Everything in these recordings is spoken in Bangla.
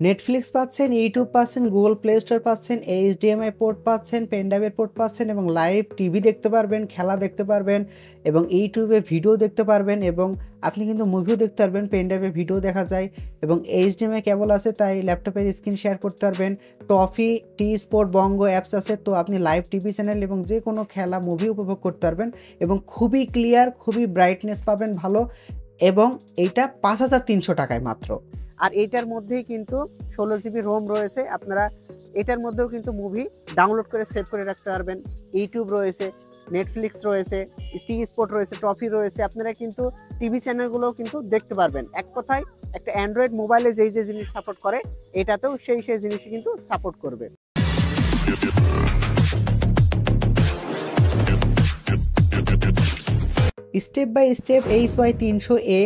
নেটফ্লিক্স পাচ্ছেন, ইউটিউব পাচ্ছেন, গুগল প্লে স্টোর পাচ্ছেন, এইচডিএমআই পোর্ট পাচ্ছেন, পেনড্রাইভের পোর্ট পাচ্ছেন এবং লাইভ টিভি দেখতে পারবেন, খেলা দেখতে পারবেন এবং ইউটিউবে ভিডিও দেখতে পারবেন এবং আপনি কিন্তু মুভিও দেখতে পারবেন। পেনড্রাইভে ভিডিও দেখা যায় এবং এইচডিএমআই কেবল আছে, তাই ল্যাপটপের স্ক্রিন শেয়ার করতে পারবেন। টফি, টি স্পোর্ট, বঙ্গ অ্যাপস আছে, তো আপনি লাইভ টিভি চ্যানেল এবং যে কোনো খেলা মুভি উপভোগ করতে পারবেন এবং খুবই ক্লিয়ার, খুবই ব্রাইটনেস পাবেন ভালো এবং এইটা ৫,৩০০ টাকায় মাত্র। আর এইটার মধ্যেই কিন্তু 16 GB রোম রয়েছে। আপনারা এটার মধ্যেও কিন্তু মুভি ডাউনলোড করে সেভ করে রাখতে পারবেন। ইউটিউব রয়েছে, নেটফ্লিক্স রয়েছে, টি স্পোর্ট রয়েছে, ট্রফি রয়েছে। আপনারা কিন্তু টিভি চ্যানেলগুলোও কিন্তু দেখতে পারবেন। এক কথায় একটা অ্যান্ড্রয়েড মোবাইলে যেই যে জিনিস সাপোর্ট করে, এটাতেও সেই জিনিসই কিন্তু সাপোর্ট করবে। স্টেপ বাই স্টেপ HY300A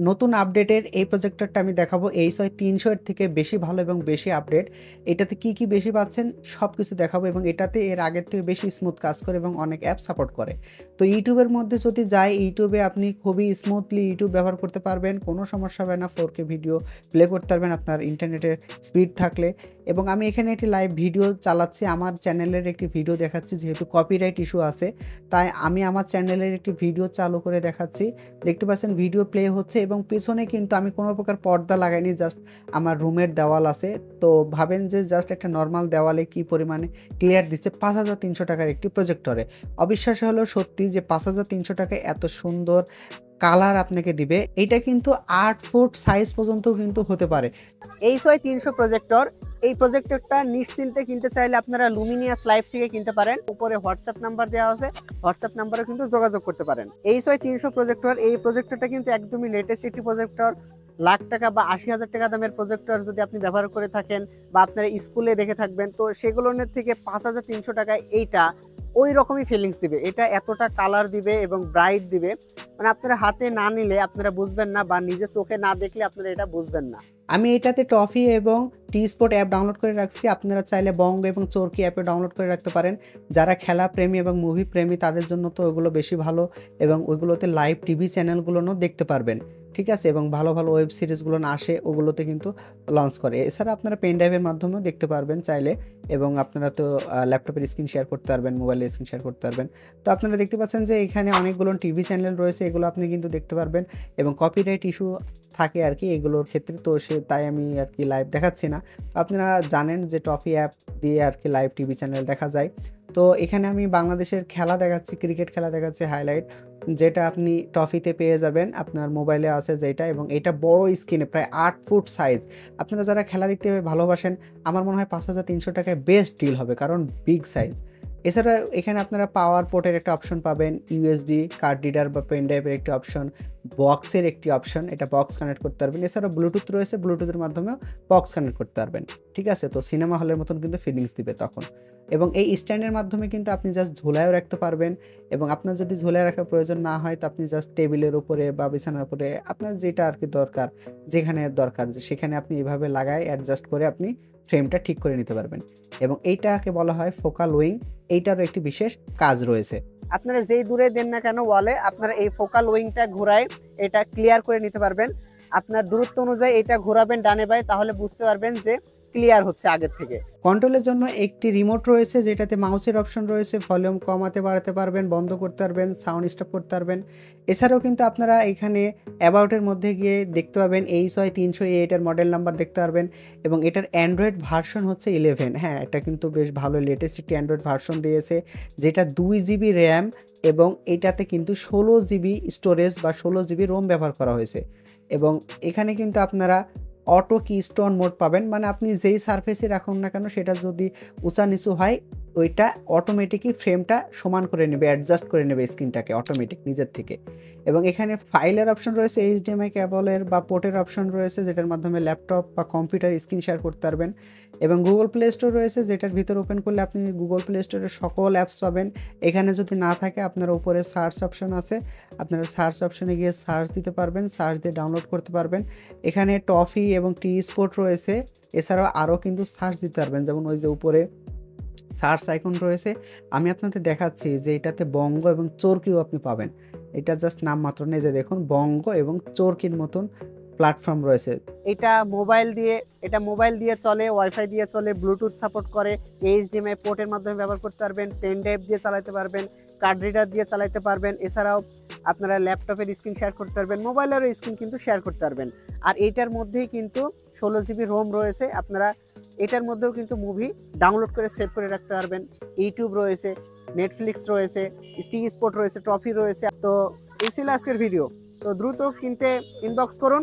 নতুন আপডেটের এই প্রজেক্টরটা আমি দেখাবো। HY300 এর থেকে বেশি ভালো এবং বেশি আপডেট। এটাতে কি কি বেশি পাচ্ছেন সব কিছু দেখাবো এবং এটাতে এর আগের থেকে বেশি স্মুথ কাজ করে এবং অনেক অ্যাপ সাপোর্ট করে। তো ইউটিউবের মধ্যে যদি যাই, ইউটিউবে আপনি খুবই স্মুথলি ইউটিউব ব্যবহার করতে পারবেন, কোনো সমস্যা হবে না। 4K ভিডিও প্লে করতে পারবেন আপনার ইন্টারনেটের স্পিড থাকলে। এবং আমি এখানে একটি লাইভ ভিডিও চালাচ্ছি, আমার চ্যানেলের একটি ভিডিও দেখাচ্ছি। যেহেতু কপিরাইট ইস্যু আছে, তাই আমি আমার চ্যানেলের একটি ভিডিও চালু করে দেখাচ্ছি। দেখতে পাচ্ছেন ভিডিও প্লে হচ্ছে এবং পেছনে কিন্তু আমি কোনো প্রকার পর্দা লাগাইনি, জাস্ট আমার রুমের দেওয়াল আছে। তো ভাবেন যে জাস্ট একটা নর্মাল দেওয়ালে কি পরিমাণে ক্লিয়ার দিচ্ছে ৫,৩০০ টাকার একটি প্রজেক্টরে। অবিশ্বাস্য হলো সত্যি যে ৫,৩০০ টাকায় এত সুন্দর কালার আপনাকে দিবে। এটা কিন্তু ৮ ফুট সাইজ পর্যন্ত কিন্তু হতে পারে। HY300 প্রজেক্টর, এই প্রজেক্টরটা নিশ্চিন্তে কিনতে চাইলে আপনারা লুমিনিয়াস লাইভ থেকে কিনতে পারেন। উপরে হোয়াটসঅ্যাপ নাম্বার দেওয়া আছে, হোয়াটসঅ্যাপ নাম্বারে কিন্তু যোগাযোগ করতে পারেন। HY300 প্রজেক্টর, এই প্রজেক্টরটা কিন্তু একদমই লেটেস্ট একটি প্রজেক্টর। লাখ টাকা বা ৮০,০০০ টাকা দামের প্রজেক্টর যদি আপনি ব্যবহার করে থাকেন বা আপনারা স্কুলে দেখে থাকবেন, তো সেগুলোর থেকে ৫,৩০০ টাকায় এইটা ওই রকমই ফিলিংস দিবে। এটা এতটা কালার দিবে এবং ব্রাইট দিবে, মানে আপনারা হাতে না নিলে আপনারা বুঝবেন না বা নিজে চোখে না দেখলে আপনারা এটা বুঝবেন না। আমি এটাতে টফি এবং টি স্পোর্ট অ্যাপ ডাউনলোড করে রাখছি। আপনারা চাইলে বঙ্গ এবং চরকি অ্যাপে ডাউনলোড করে রাখতে পারেন। যারা খেলা প্রেমী এবং মুভি প্রেমী তাদের জন্য তো ওগুলো বেশি ভালো এবং ওইগুলোতে লাইভ টিভি চ্যানেলগুলোও দেখতে পারবেন, ঠিক আছে। এবং ভালো ভালো ওয়েব সিরিজগুলো আসে, ওগুলোতে কিন্তু লঞ্চ করে। এছাড়া আপনারা পেন ড্রাইভের মাধ্যমেও দেখতে পারবেন চাইলে। এবং আপনারা তো ল্যাপটপের স্ক্রিন শেয়ার করতে পারবেন, মোবাইলের স্ক্রিন শেয়ার করতে পারবেন। তো আপনারা দেখতে পাচ্ছেন যে এখানে অনেকগুলো টিভি চ্যানেল রয়েছে, এগুলো আপনি কিন্তু দেখতে পারবেন এবং কপিরাইট ইস্যু থাকে আর কি এগুলোর ক্ষেত্রে, তো তাই আমি আর কি লাইভ দেখাচ্ছি না। তো আপনারা জানেন যে টফি অ্যাপ দিয়ে আর কি লাইভ টিভি চ্যানেল দেখা যায়। তো এখানে আমি বাংলাদেশের খেলা দেখাচ্ছি, ক্রিকেট খেলা দেখাচ্ছি হাইলাইট, যেটা আপনি টফিতে পেয়ে যাবেন, আপনার মোবাইলে আছে যেটা। এবং এটা বড় স্ক্রিনে প্রায় ৮ ফুট সাইজ। আপনারা যারা খেলা দেখতে ভালোবাসেন, আমার মনে হয় ৫,৩০০ টাকায় বেস্ট ডিল হবে, কারণ বিগ সাইজ। এছাড়া এখানে আপনারা পাওয়ার পোর্টের একটা অপশন পাবেন, ইউএসবি কার্ড রিডার বা পেন ড্রাইভের একটি অপশন, বক্সের একটি অপশন, এটা বক্স কানেক্ট করতে পারবেন। এছাড়া ব্লুটুথ রয়েছে, ব্লুটুথের মাধ্যমেও বক্স কানেক্ট করতে পারবেন, ঠিক আছে। তো সিনেমা হলের মতন কিন্তু ফিলিংস দিবে তখন। এবং এই স্ট্যান্ডের মাধ্যমে কিন্তু আপনি জাস্ট ঝোলায়ও রাখতে পারবেন। এবং আপনার যদি ঝোলায় রাখার প্রয়োজন না হয়, তো আপনি জাস্ট টেবিলের উপরে বা বিছানার উপরে আপনার যেটা আর কি দরকার, যেখানে দরকার সেখানে আপনি এইভাবে লাগায় অ্যাডজাস্ট করে আপনি ফ্রেমটা ঠিক করে নিতে পারবেন। এবং এইটাকে বলা হয় ফোকাল উইং। এইটারও একটি বিশেষ কাজ রয়েছে। আপনারা যেই দূরে দেন না কেন ওয়ালে, আপনারা এই ফোকাল উইংটা ঘোরায় এটা ক্লিয়ার করে নিতে পারবেন। আপনার দূরত্ব অনুযায়ী এটা ঘোরাবেন ডানে বাঁয়ে, তাহলে বুঝতে পারবেন যে ক্লিয়ার হচ্ছে আগের থেকে। কন্ট্রোলের জন্য একটি রিমোট রয়েছে, যেটাতে মাউসের অপশন রয়েছে, ভলিউম কমাতে বাড়াতে পারবেন, বন্ধ করতে পারবেন, সাউন্ড স্টপ করতে পারবেন। এছাড়াও কিন্তু আপনারা এখানে অ্যাবাউটের মধ্যে গিয়ে দেখতে পাবেন HY300A, এটার মডেল নাম্বার দেখতে পারবেন। এবং এটার অ্যান্ড্রয়েড ভার্সন হচ্ছে 11। হ্যাঁ, এটা কিন্তু বেশ ভালো লেটেস্ট একটি অ্যান্ড্রয়েড ভার্সন দিয়েছে, যেটা 2GB র্যাম এবং এটাতে কিন্তু 16GB স্টোরেজ বা 16GB রোম ব্যবহার করা হয়েছে। এবং এখানে কিন্তু আপনারা অটো কি স্টোন মোড পাবেন, মানে আপনি যেই সারফেসে রাখুন না কেন, সেটা যদি উঁচা নিচু হয়, ওইটা অটোমেটিকই ফ্রেমটা সমান করে নেবে, অ্যাডজাস্ট করে নেবে স্ক্রিনটাকে অটোমেটিক নিজের থেকে। এবং এখানে ফাইলের অপশন রয়েছে, HDMI কেবলের বা পোর্টের অপশন রয়েছে, যেটার মাধ্যমে ল্যাপটপ বা কম্পিউটার স্ক্রিন শেয়ার করতে পারবেন। এবং গুগল প্লে স্টোর রয়েছে, যেটার ভিতর ওপেন করলে আপনি গুগল প্লে স্টোরের সকল অ্যাপস পাবেন। এখানে যদি না থাকে, আপনার উপরে সার্চ অপশন আছে, আপনারা সার্চ অপশনে গিয়ে সার্চ দিতে পারবেন, সার্চ দিয়ে ডাউনলোড করতে পারবেন। এখানে টফি এবং টি স্পোর্ট রয়েছে। এছাড়াও আরও কিন্তু সার্চ দিতে পারবেন, যেমন ওই যে উপরে সার্চ আইকন রয়েছে। আমি আপনাদের দেখাচ্ছি যে এটাতে বঙ্গ এবং চরকিও আপনি পাবেন। এটা জাস্ট নাম মাত্র নেই, যে দেখুন বঙ্গ এবং চরকির মতন প্ল্যাটফর্ম রয়েছে। এটা মোবাইল দিয়ে চলে, ওয়াইফাই দিয়ে চলে, ব্লুটুথ সাপোর্ট করে, এইচডিএমআই পোর্টের মাধ্যমে ব্যবহার করতে পারবেন, পেন ড্রাইভ দিয়ে চালাতে পারবেন, কার্ড রিডার দিয়ে চালাতে পারবেন। এছাড়াও আপনারা ল্যাপটপের স্ক্রিন শেয়ার করতে পারবেন, মোবাইলেরও স্ক্রিন কিন্তু শেয়ার করতে পারবেন। আর এইটার মধ্যেই কিন্তু 16 জিবি রোম রয়েছে। আপনারা এটার মধ্যেও কিন্তু মুভি ডাউনলোড করে সেভ করে রাখতে পারবেন। ইউটিউব রয়েছে, নেটফ্লিক্স রয়েছে, টি স্পোর্ট রয়েছে, ট্রফি রয়েছে। তো এই ছিল আজকের ভিডিও। তো দ্রুত কিনতে ইনবক্স করুন।